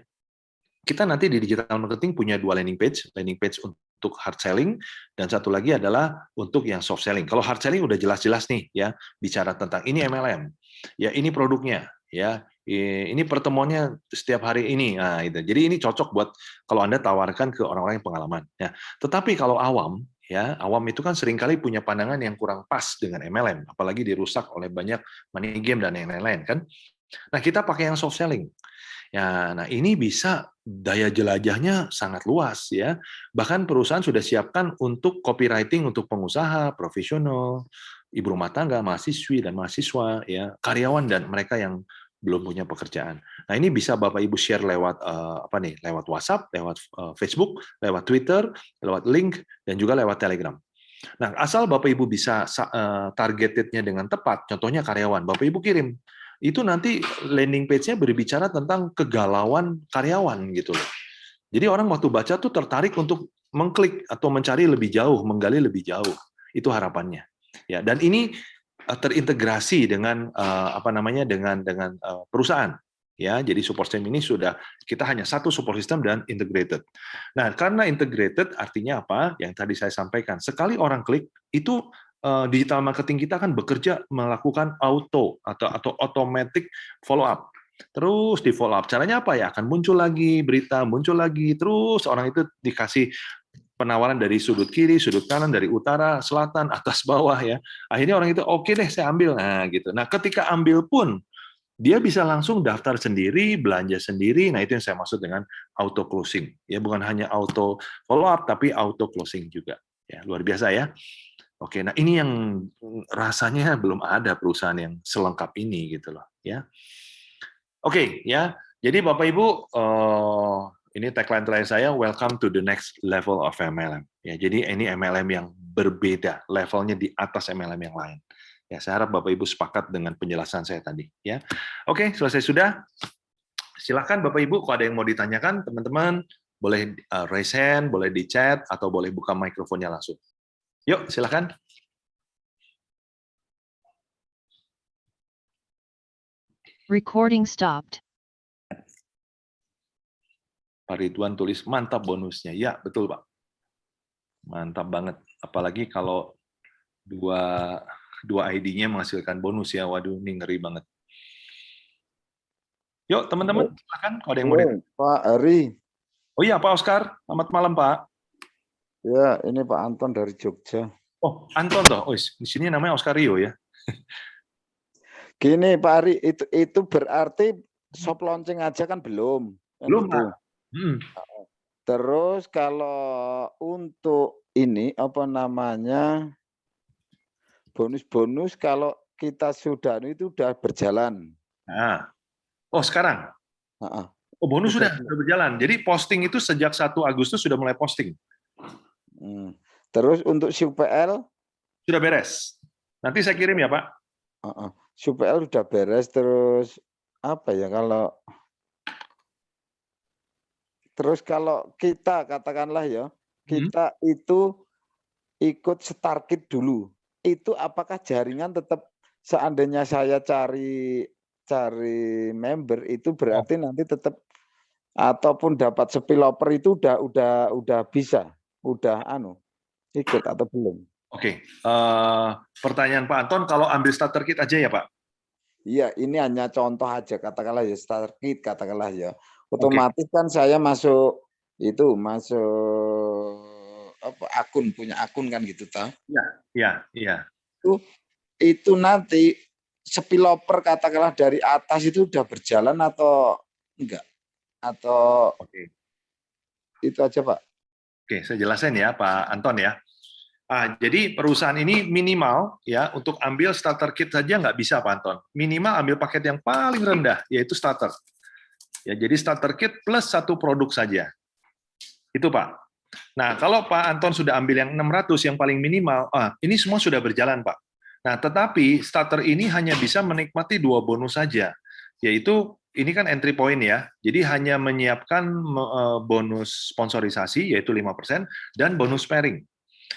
Kita nanti di digital marketing punya 2 landing page untuk hard selling dan satu lagi adalah untuk yang soft selling. Kalau hard selling udah jelas-jelas nih ya, bicara tentang ini MLM. Ya, ini produknya ya. Ini pertemuannya setiap hari ini. Nah, itu. Jadi ini cocok buat kalau Anda tawarkan ke orang-orang yang pengalaman. Ya, tetapi kalau awam, ya awam itu kan seringkali punya pandangan yang kurang pas dengan MLM, apalagi dirusak oleh banyak money game dan yang lain-lain kan. Nah, kita pakai yang soft selling. Ya, nah ini bisa daya jelajahnya sangat luas ya. Bahkan perusahaan sudah siapkan untuk copywriting untuk pengusaha, profesional, ibu rumah tangga, mahasiswi dan mahasiswa ya, karyawan dan mereka yang belum punya pekerjaan. Nah, ini bisa Bapak Ibu share lewat apa nih? Lewat WhatsApp, lewat Facebook, lewat Twitter, lewat link dan juga lewat Telegram. Nah, asal Bapak Ibu bisa targetednya dengan tepat, contohnya karyawan, Bapak Ibu kirim itu nanti landing page-nya berbicara tentang kegalauan karyawan gitu loh. Jadi orang waktu baca tuh tertarik untuk mengklik atau mencari lebih jauh, menggali lebih jauh. Itu harapannya. Ya, dan ini terintegrasi dengan apa namanya dengan perusahaan. Ya, jadi support system ini sudah kita hanya satu support system dan integrated. Nah, karena integrated artinya apa? Yang tadi saya sampaikan. Sekali orang klik itu digital marketing kita kan bekerja melakukan auto atau automatic follow up. Terus di follow up. Caranya apa ya? Akan muncul lagi berita, muncul lagi, terus orang itu dikasih penawaran dari sudut kiri, sudut kanan, dari utara, selatan, atas, bawah ya. Akhirnya orang itu oke deh saya ambil. Nah, gitu. Nah, ketika ambil pun dia bisa langsung daftar sendiri, belanja sendiri. Nah, itu yang saya maksud dengan auto closing. Ya, bukan hanya auto follow up tapi auto closing juga. Ya, luar biasa ya. Oke, nah ini yang rasanya belum ada perusahaan yang selengkap ini gitu loh, ya. Oke, ya. Jadi Bapak Ibu, ini tagline terakhir saya, welcome to the next level of MLM. Ya, jadi ini MLM yang berbeda, levelnya di atas MLM yang lain. Ya, saya harap Bapak Ibu sepakat dengan penjelasan saya tadi. Ya, oke, selesai sudah. Silakan Bapak Ibu, kalau ada yang mau ditanyakan, teman-teman boleh raise hand, boleh di chat, atau boleh buka mikrofonnya langsung. Yuk, silakan. Recording stopped. Pak Ridwan tulis, mantap bonusnya. Ya, betul Pak. Mantap banget. Apalagi kalau dua ID-nya menghasilkan bonus ya. Waduh, ini ngeri banget. Yuk, teman-teman, silakan kalau ada yang mau ditanya. Pak Ari. Oh iya, Pak Oscar. Selamat malam, Pak. Ya, ini Pak Anton dari Jogja. Oh, Anton toh. Oh, di sini namanya Oscar Rio ya. Gini Pak Ari, itu berarti soft launching aja kan belum. Belum, gitu. Pak. Terus kalau untuk ini apa namanya bonus-bonus kalau kita sudah itu udah berjalan. Nah. Oh, sekarang? Nah, oh, bonus sudah berjalan. Jadi posting itu sejak 1 Agustus sudah mulai posting. Terus untuk SUPL? Sudah beres. Nanti saya kirim ya, Pak. SUPL sudah beres, terus apa ya kalau kita katakanlah ya, kita itu ikut start kit dulu. Itu apakah jaringan tetap seandainya saya cari member itu berarti nanti tetap ataupun dapat spillover itu udah bisa, udah ikut atau belum? Oke, pertanyaan Pak Anton, kalau ambil starter kit aja ya Pak? Iya, ini hanya contoh aja, katakanlah ya starter kit, katakanlah ya. Otomatis kan saya masuk punya akun kan gitu toh. Iya. Itu nanti spillover katakanlah dari atas itu udah berjalan atau enggak? Atau itu aja Pak? Oke, saya jelasin ya Pak Anton ya. Jadi perusahaan ini minimal ya untuk ambil starter kit saja nggak bisa Pak Anton. Minimal ambil paket yang paling rendah yaitu starter. Ya, jadi starter kit plus 1 produk saja. Itu Pak. Nah, kalau Pak Anton sudah ambil yang 600 yang paling minimal, ini semua sudah berjalan Pak. Nah, tetapi starter ini hanya bisa menikmati 2 bonus saja, yaitu ini kan entry point ya, jadi hanya menyiapkan bonus sponsorisasi yaitu 5% dan bonus pairing.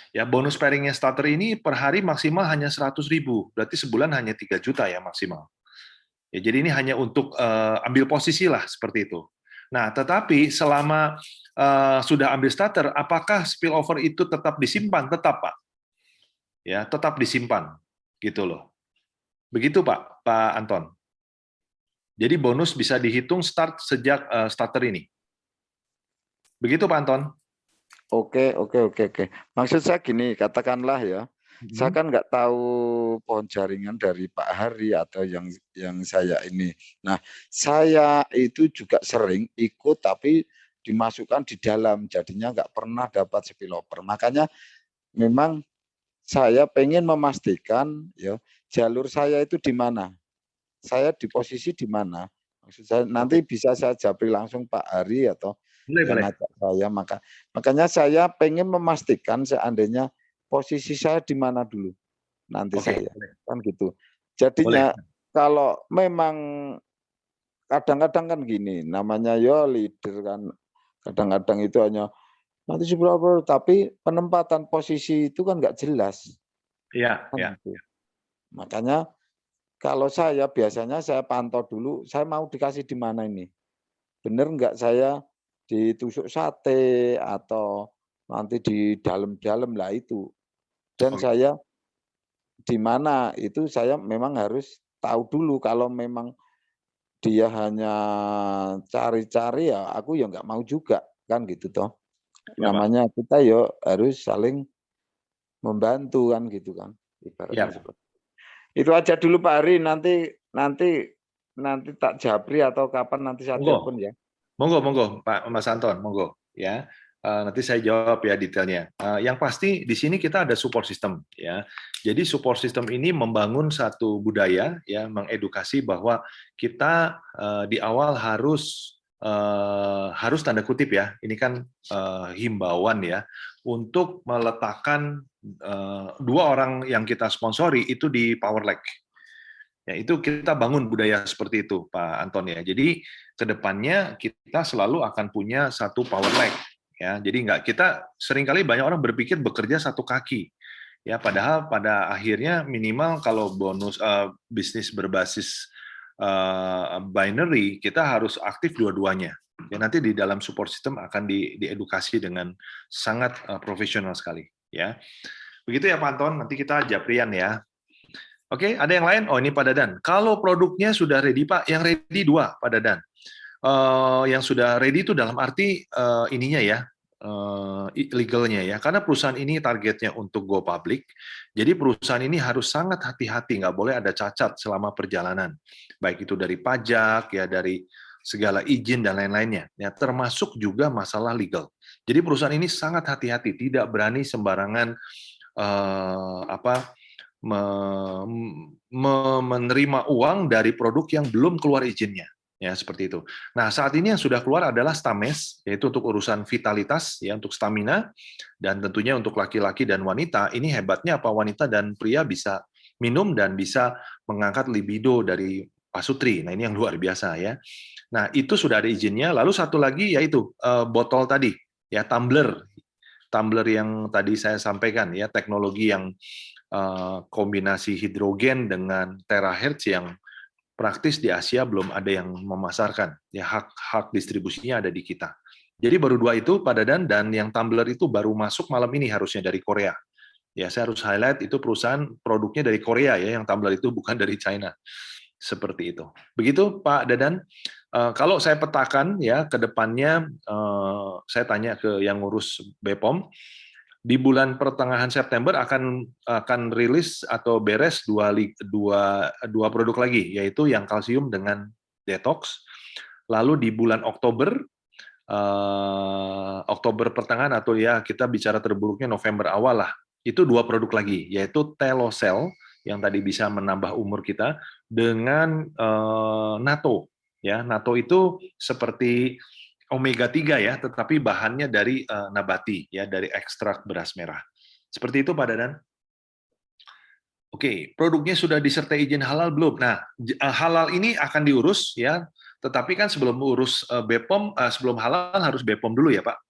Ya, bonus pairingnya starter ini per hari maksimal hanya 100.000, berarti sebulan hanya 3 juta ya maksimal. Ya, jadi ini hanya untuk ambil posisi lah seperti itu. Nah, tetapi selama sudah ambil starter, apakah spillover itu tetap disimpan? Tetap Pak. Ya, tetap disimpan, gitu loh. Begitu Pak Anton. Jadi bonus bisa dihitung start sejak starter ini. Begitu Pak Anton. Oke. Maksud saya gini, katakanlah ya, Saya Mhm. kan nggak tahu pohon jaringan dari Pak Hari atau yang saya ini. Nah, saya itu juga sering ikut tapi dimasukkan di dalam, jadinya nggak pernah dapat spillover. Makanya memang saya pengen memastikan ya, jalur saya itu di mana, saya di posisi di mana. Maksud saya Oke, nanti bisa saya japri langsung Pak Hari atau boleh yang boleh. ngajak saya, makanya saya pengen memastikan seandainya posisi saya di mana dulu. Nanti Oke, saya, boleh. kan gitu. Boleh. Jadinya kalau memang kadang-kadang kan gini, namanya ya leader kan, kadang-kadang itu hanya nanti seberapa, tapi penempatan posisi itu kan nggak jelas, Iya kan iya. gitu. Makanya kalau saya biasanya saya pantau dulu, saya mau dikasih di mana ini, bener nggak saya ditusuk sate atau nanti di dalam-dalam lah itu. Dan Oke. saya di mana itu saya memang harus tahu dulu kalau memang dia hanya cari-cari ya aku ya nggak mau juga, kan gitu toh. Ya, Pak. Namanya kita ya harus saling membantu kan gitu kan, ibaratnya Iya. seperti itu aja dulu Pak Hari, nanti nanti nanti tak japri atau kapan nanti saya Monggo. telepon ya. Monggo, monggo, Pak Mas Anton, monggo, ya. Nanti saya jawab ya detailnya. Yang pasti di sini kita ada support system, ya. Jadi support system ini membangun satu budaya, ya, mengedukasi bahwa kita di awal harus tanda kutip ya. Ini kan himbauan ya untuk meletakkan dua orang yang kita sponsori itu di power leg. Ya, itu kita bangun budaya seperti itu, Pak Anton ya. Jadi kedepannya kita selalu akan punya satu power leg, ya. Jadi nggak kita seringkali banyak orang berpikir bekerja satu kaki, ya. Padahal pada akhirnya minimal kalau bonus bisnis berbasis binary kita harus aktif dua-duanya. Ya, nanti di dalam support system akan diedukasi dengan sangat profesional sekali, ya. Begitu ya Pak Anton. Nanti kita japrian ya. Oke, ada yang lain? Oh, ini Pak Dadan. Kalau produknya sudah ready, Pak, yang ready dua, Pak Dadan. Yang sudah ready itu dalam arti ininya ya, legalnya ya. Karena perusahaan ini targetnya untuk go public, jadi perusahaan ini harus sangat hati-hati, nggak boleh ada cacat selama perjalanan. Baik itu dari pajak, ya dari segala izin dan lain-lainnya. Ya, termasuk juga masalah legal. Jadi perusahaan ini sangat hati-hati, tidak berani sembarangan apa menerima uang dari produk yang belum keluar izinnya. Ya, seperti itu. Nah, saat ini yang sudah keluar adalah Stames, yaitu untuk urusan vitalitas, ya, untuk stamina, dan tentunya untuk laki-laki dan wanita. Ini hebatnya apa wanita dan pria bisa minum dan bisa mengangkat libido dari pasutri. Nah, ini yang luar biasa ya. Nah, itu sudah ada izinnya. Lalu satu lagi yaitu botol tadi, ya, tumbler. Tumbler yang tadi saya sampaikan, ya, teknologi yang kombinasi hidrogen dengan terahertz yang praktis di Asia belum ada yang memasarkan. Ya, hak distribusinya ada di kita. Jadi baru dua itu Pak Dadan, dan yang tumbler itu baru masuk malam ini harusnya dari Korea. Ya, saya harus highlight itu perusahaan produknya dari Korea ya, yang tumbler itu bukan dari China. Seperti itu. Begitu Pak Dadan. Kalau saya petakan ya ke depannya, saya tanya ke yang ngurus BPOM, di bulan pertengahan September akan rilis atau beres dua produk lagi, yaitu yang kalsium dengan detox. Lalu di bulan Oktober pertengahan, atau ya kita bicara terburuknya November awal lah, itu dua produk lagi, yaitu Telocel yang tadi bisa menambah umur kita dengan natto. Ya, natto itu seperti omega 3 ya, tetapi bahannya dari nabati ya, dari ekstrak beras merah. Seperti itu Pak Dadan. Oke, produknya sudah disertai izin halal belum? Nah, halal ini akan diurus ya, tetapi kan sebelum urus BPOM, sebelum halal harus BPOM dulu ya Pak.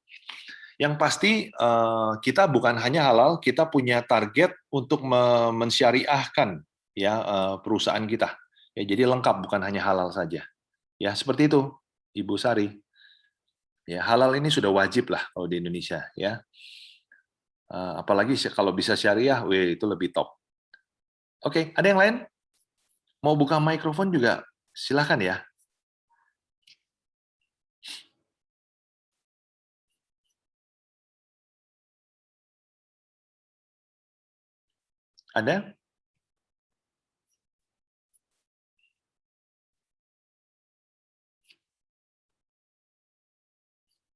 Yang pasti kita bukan hanya halal, kita punya target untuk mensyariahkan ya perusahaan kita. Ya, jadi lengkap, bukan hanya halal saja. Ya, seperti itu, Ibu Sari. Ya, halal ini sudah wajib lah kalau di Indonesia ya. Apalagi kalau bisa syariah, weh, itu lebih top. Oke, ada yang lain? Mau buka mikrofon juga silakan ya. Ada?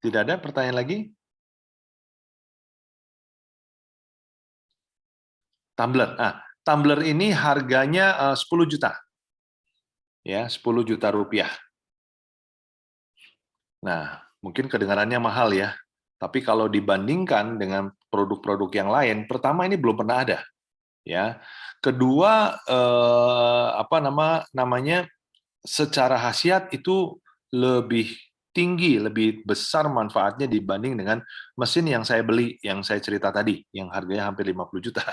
Tidak ada pertanyaan lagi? Tumbler. Tumbler ini harganya 10 juta. Ya, 10 juta rupiah. Nah, mungkin kedengarannya mahal ya. Tapi kalau dibandingkan dengan produk-produk yang lain, pertama ini belum pernah ada. Ya. Kedua, namanya secara khasiat itu lebih tinggi, lebih besar manfaatnya dibanding dengan mesin yang saya beli, yang saya cerita tadi, yang harganya hampir 50 juta.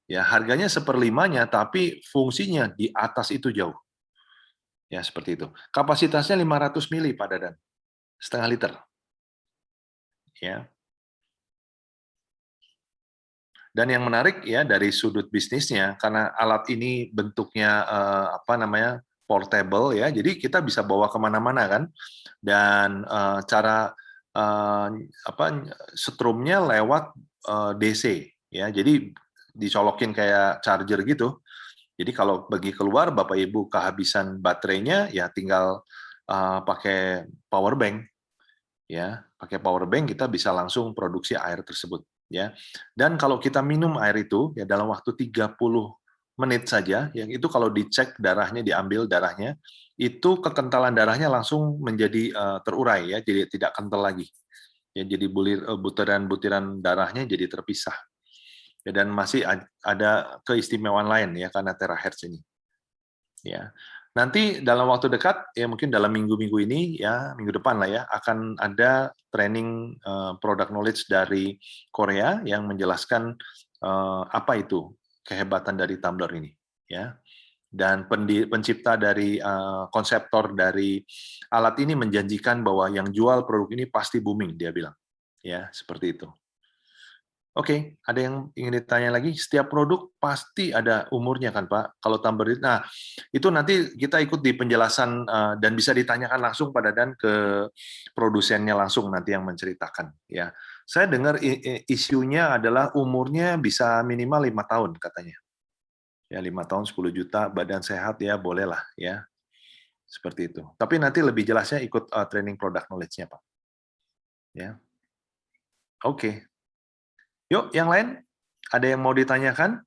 Ya, harganya seperlimanya, tapi fungsinya di atas itu jauh. Ya, seperti itu. Kapasitasnya 500 mili, Pak Dadan. Setengah liter. Ya. Dan yang menarik ya dari sudut bisnisnya, karena alat ini bentuknya portable ya, jadi kita bisa bawa kemana-mana kan, dan cara setrumnya lewat DC ya, jadi dicolokin kayak charger gitu. Jadi kalau pergi keluar Bapak Ibu kehabisan baterainya ya tinggal pakai power bank ya, pakai power bank kita bisa langsung produksi air tersebut. Ya. Dan kalau kita minum air itu ya dalam waktu 30 menit saja, yang itu kalau dicek darahnya, diambil darahnya, itu kekentalan darahnya langsung menjadi terurai ya, jadi tidak kental lagi. Ya, jadi butiran-butiran darahnya jadi terpisah. Ya, dan masih ada keistimewaan lain ya karena terahertz ini. Ya. Nanti dalam waktu dekat, ya mungkin dalam minggu-minggu ini, ya minggu depan lah ya, akan ada training product knowledge dari Korea yang menjelaskan apa itu kehebatan dari tumbler ini, ya. Dan pencipta dari konseptor dari alat ini menjanjikan bahwa yang jual produk ini pasti booming, dia bilang, ya seperti itu. Oke, ada yang ingin ditanya lagi? Setiap produk pasti ada umurnya kan Pak? Kalau tumbler, nah itu nanti kita ikut di penjelasan dan bisa ditanyakan langsung pada dan ke produsennya langsung nanti yang menceritakan. Ya, saya dengar isunya adalah umurnya bisa minimal 5 tahun katanya. Ya 5 tahun 10 juta badan sehat ya bolehlah ya seperti itu. Tapi nanti lebih jelasnya ikut training product knowledge-nya Pak. Ya, oke. Yuk, yang lain? Ada yang mau ditanyakan?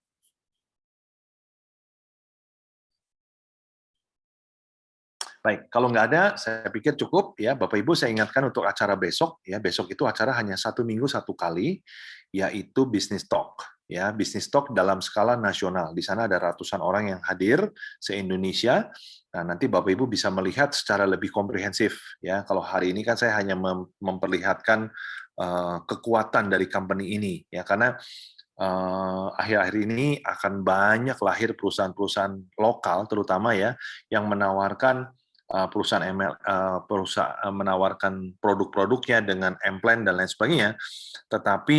Baik, kalau nggak ada, saya pikir cukup ya, Bapak Ibu. Saya ingatkan untuk acara besok ya. Besok itu acara hanya 1 minggu 1 kali, yaitu Business Talk ya. Business Talk dalam skala nasional. Di sana ada ratusan orang yang hadir se-Indonesia. Nah, nanti Bapak Ibu bisa melihat secara lebih komprehensif ya. Kalau hari ini kan saya hanya memperlihatkan kekuatan dari company ini ya, karena akhir-akhir ini akan banyak lahir perusahaan-perusahaan lokal terutama ya yang menawarkan menawarkan produk-produknya dengan M-Plan dan lain sebagainya. Tetapi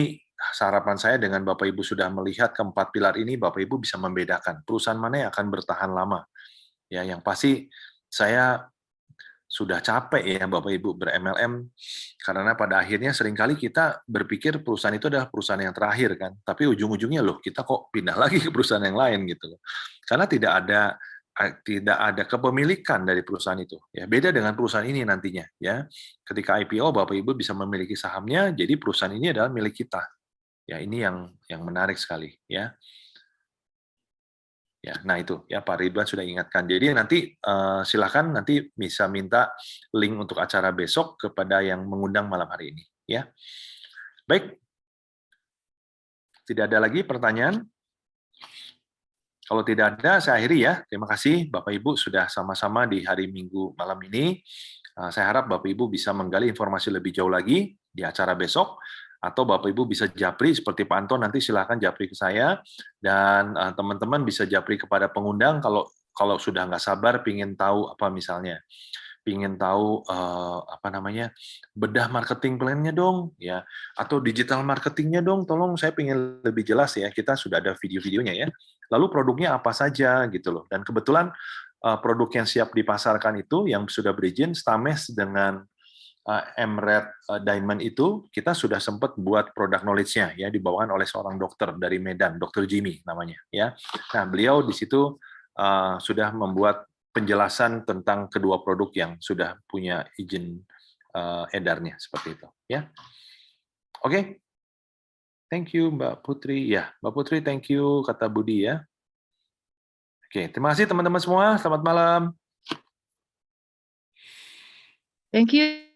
harapan saya dengan Bapak Ibu sudah melihat keempat pilar ini, Bapak Ibu bisa membedakan perusahaan mana yang akan bertahan lama. Ya, yang pasti saya sudah capek ya Bapak Ibu ber-MLM, karena pada akhirnya seringkali kita berpikir perusahaan itu adalah perusahaan yang terakhir kan, tapi ujung-ujungnya loh kita kok pindah lagi ke perusahaan yang lain gitu loh. Karena tidak ada kepemilikan dari perusahaan itu. Ya, beda dengan perusahaan ini nantinya ya. Ketika IPO Bapak Ibu bisa memiliki sahamnya, jadi perusahaan ini adalah milik kita. Ya, ini yang menarik sekali ya. Ya, nah itu ya Pak Ridwan sudah ingatkan. Jadi nanti silakan nanti bisa minta link untuk acara besok kepada yang mengundang malam hari ini. Ya, baik. Tidak ada lagi pertanyaan. Kalau tidak ada, saya akhiri ya. Terima kasih Bapak Ibu sudah sama-sama di hari Minggu malam ini. Saya harap Bapak Ibu bisa menggali informasi lebih jauh lagi di acara besok. Atau Bapak Ibu bisa japri seperti Pak Anton, nanti silakan japri ke saya, dan teman-teman bisa japri kepada pengundang kalau sudah nggak sabar pingin tahu apa misalnya, pingin tahu bedah marketing plan-nya dong ya, atau digital marketingnya dong, tolong saya pingin lebih jelas ya, kita sudah ada video-videonya ya, lalu produknya apa saja gitu loh, dan kebetulan produk yang siap dipasarkan itu yang sudah berizin Stames dengan MRED Diamond itu kita sudah sempat buat produk knowledge-nya ya, dibawakan oleh seorang dokter dari Medan, Dr. Jimmy namanya ya. Nah, beliau di situ sudah membuat penjelasan tentang kedua produk yang sudah punya izin edarnya seperti itu ya. Oke. Thank you Mbak Putri. Ya, Mbak Putri thank you kata Budi ya. Oke, terima kasih teman-teman semua. Selamat malam. Thank you.